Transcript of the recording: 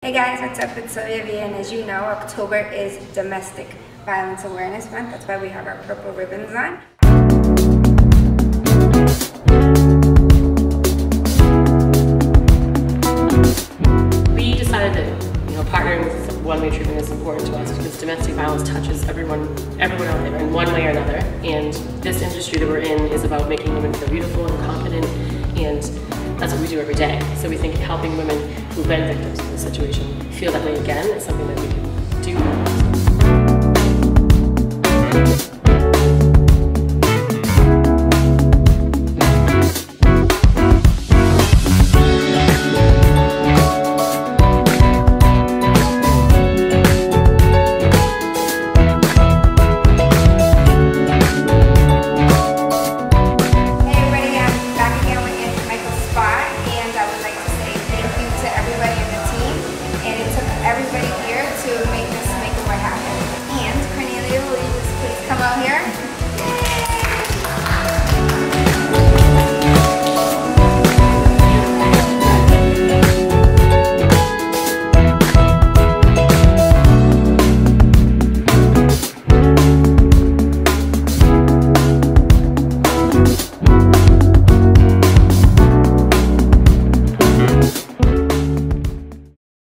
Hey guys, what's up? It's Sylvia V, and as you know, October is Domestic Violence Awareness Month. That's why we have our purple ribbons on. We decided that partnering with one-way treatment is important to us because domestic violence touches everyone out there in one way or another. And this industry that we're in is about making women feel beautiful and confident, and that's what we do every day. So we think helping women who've been victims of this situation feel that way again is something that we can do.